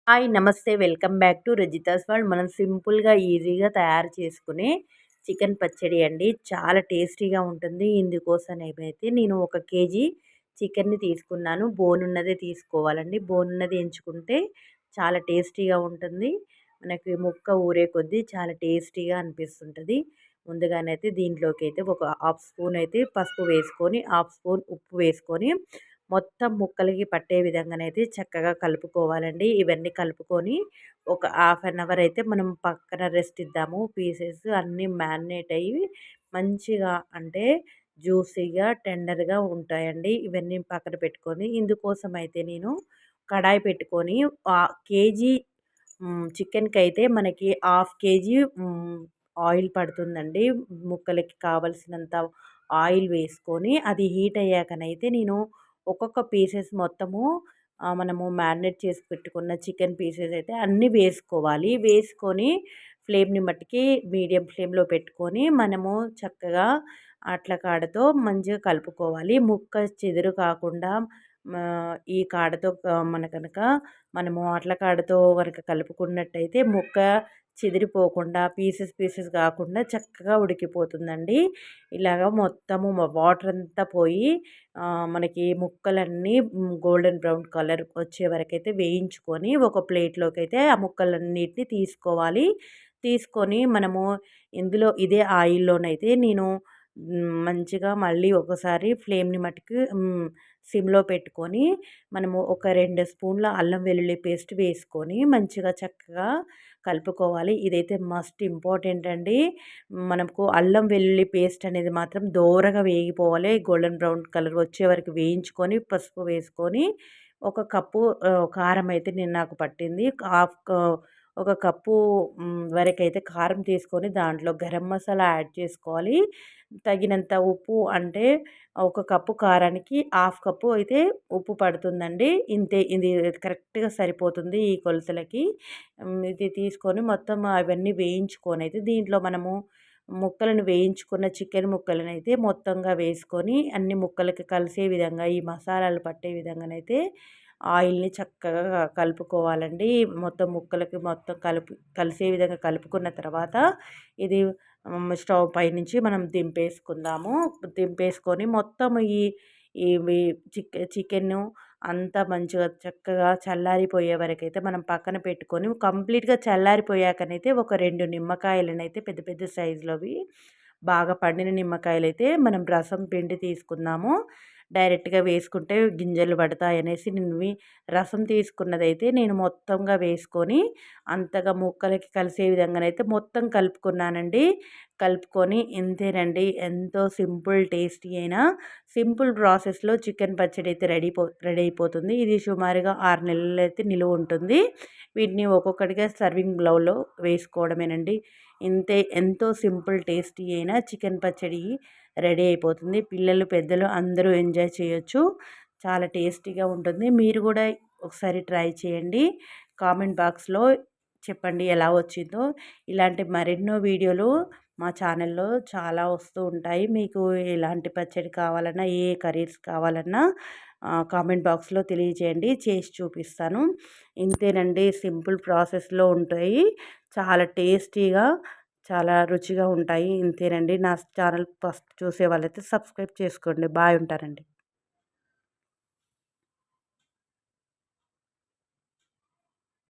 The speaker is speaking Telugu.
హాయ్ నమస్తే welcome back to Rajitha's world. మనం సింపుల్గా ఈజీగా తయారు చేసుకునే చికెన్ పచ్చడి అండి. చాలా టేస్టీగా ఉంటుంది. ఇందుకోసం ఏమైతే నేను 1 కేజీ చికెన్ని తీసుకున్నాను. బోన్ ఉన్నదే తీసుకోవాలండి. బోన్ ఉన్నది ఎంచుకుంటే చాలా టేస్టీగా ఉంటుంది. మనకి ముక్క ఊరే కొద్దీ చాలా టేస్టీగా అనిపిస్తుంటుంది. ముందుగానైతే దీంట్లోకి అయితే ఒక హాఫ్ స్పూన్ అయితే పసుపు వేసుకొని, హాఫ్ స్పూన్ ఉప్పు వేసుకొని మొత్తం ముక్కలకి పట్టే విధంగానైతే చక్కగా కలుపుకోవాలండి. ఇవన్నీ కలుపుకొని ఒక హాఫ్ అన్ అవర్ అయితే మనం పక్కన రెస్ట్ ఇద్దాము. పీసెస్ అన్నీ మ్యారినేట్ అయ్యి మంచిగా అంటే జ్యూసీగా, టెండర్‌గా ఉంటాయండి. ఇవన్నీ పక్కన పెట్టుకొని ఇందుకోసం అయితే నేను కడాయి పెట్టుకొని కేజీ చికెన్‌కైతే మనకి హాఫ్ కేజీ ఆయిల్ పడుతుందండి. ముక్కలకి కావాల్సినంత ఆయిల్ వేసుకొని అది హీట్ అయ్యాకనైతే నేను ఒక్కొక్క పీసెస్ మొత్తము మనము మ్యారినేట్ చేసి పెట్టుకున్న చికెన్ పీసెస్ అయితే అన్నీ వేసుకోవాలి. వేసుకొని ఫ్లేమ్‌ని మట్టికి మీడియం ఫ్లేమ్‌లో పెట్టుకొని మనము చక్కగా అట్ల కాడతో మంచిగా కలుపుకోవాలి. ముక్క చెదురు కాకుండా ఈ కాడతో మన కనుక మనము అట్ల కాడతో గనక కలుపుకున్నట్టయితే ముక్క చెదిరిపోకుండా పీసెస్ కాకుండా చక్కగా ఉడికిపోతుందండి. ఇలాగ మొత్తము వాటర్ అంతా పోయి మనకి ముక్కలన్నీ గోల్డెన్ బ్రౌన్ కలర్ వచ్చే వరకైతే వేయించుకొని ఒక ప్లేట్లోకైతే ఆ ముక్కలన్నిటిని తీసుకోవాలి. తీసుకొని మనము ఇందులో ఇదే ఆయిల్లోనైతే నేను మంచిగా మళ్ళీ ఒకసారి ఫ్లేమ్‌ని మటుకు సిమ్‌లో పెట్టుకొని మనము ఒక 2 స్పూన్ల అల్లం వెల్లుల్లి పేస్ట్ వేసుకొని మంచిగా చక్కగా కలుపుకోవాలి. ఇదైతే మస్ట్ ఇంపార్టెంట్ అండి. మనకు అల్లం వెల్లుల్లి పేస్ట్ అనేది మాత్రం దోరగా వేగిపోవాలి. గోల్డెన్ బ్రౌన్ కలర్ వచ్చే వరకు వేయించుకొని పసుపు వేసుకొని ఒక కప్పు కారం అయితే నాకు పట్టింది. ఒక కప్పు వరకైతే కారం తీసుకొని దాంట్లో గరం మసాలా యాడ్ చేసుకోవాలి. తగినంత ఉప్పు అంటే ఒక కప్పు కారానికి హాఫ్ కప్పు అయితే ఉప్పు పడుతుందండి. ఇంతే, ఇది కరెక్ట్‌గా సరిపోతుంది ఈ కొలతలకి. ఇది తీసుకొని మొత్తం అవన్నీ వేయించుకొని అయితే దీంట్లో మనము ముక్కలను వేయించుకున్న చికెన్ ముక్కలనైతే మొత్తంగా వేసుకొని అన్ని ముక్కలకి కలిసే విధంగా ఈ మసాలాలు పట్టే విధంగానైతే ఆయిల్‌ని చక్కగా కలుపుకోవాలండి. మొత్తం ముక్కలకి మొత్తం కలిసే విధంగా కలుపుకున్న తర్వాత ఇది స్టవ్ పైనుంచి మనం దింపేసుకుందాము. దింపేసుకొని మొత్తం ఇవి చికెను అంతా మంచిగా చక్కగా చల్లారిపోయే వరకైతే మనం పక్కన పెట్టుకొని కంప్లీట్‌గా చల్లారిపోయాకనైతే ఒక 2 నిమ్మకాయలనైతే పెద్ద పెద్ద సైజులోవి బాగా పండిన నిమ్మకాయలైతే మనం రసం పిండి తీసుకుందాము. డైరెక్ట్‌గా వేసుకుంటే గింజలు పడతాయనేసి నేను రసం తీసుకున్నదైతే నేను మొత్తంగా వేసుకొని అంతగా ముక్కలకి కలిసే విధంగానైతే మొత్తం కలుపుకున్నానండి. కలుపుకొని ఇంతేనండి. ఎంతో సింపుల్ టేస్టీ అయిన సింపుల్ ప్రాసెస్‌లో చికెన్ పచ్చడి అయితే రెడీ అయిపోతుంది. ఇది సుమారుగా 6 నెలలైతే నిలువ ఉంటుంది. వీటిని ఒక్కొక్కటిగా సర్వింగ్ బౌల్‌లో వేసుకోవడమేనండి. ఇంతే, ఎంతో సింపుల్ టేస్టీ అయిన చికెన్ పచ్చడి రెడీ అయిపోతుంది. పిల్లలు, పెద్దలు అందరూ ఎంజాయ్ చేయొచ్చు. చాలా టేస్టీగా ఉంటుంది. మీరు కూడా ఒకసారి ట్రై చేయండి. కామెంట్ బాక్స్‌లో చెప్పండి ఎలా వచ్చిందో. ఇలాంటి మరెన్నో వీడియోలు మా ఛానల్‌లో చాలా వస్తూ ఉంటాయి. మీకు ఎలాంటి పచ్చడి కావాలన్నా, ఏ కర్రీస్ కావాలన్నా కామెంట్ బాక్స్‌లో తెలియజేయండి. చేసి చూపిస్తాను. ఇంతేనండి, సింపుల్ ప్రాసెస్‌లో ఉంటాయి. చాలా టేస్టీగా, చాలా రుచిగా ఉంటాయి. ఇంతేనండి. నా ఛానల్ ఫస్ట్ చూసే వాళ్ళైతే సబ్స్క్రైబ్ చేసుకోండి. బాయ్, ఉంటానండి.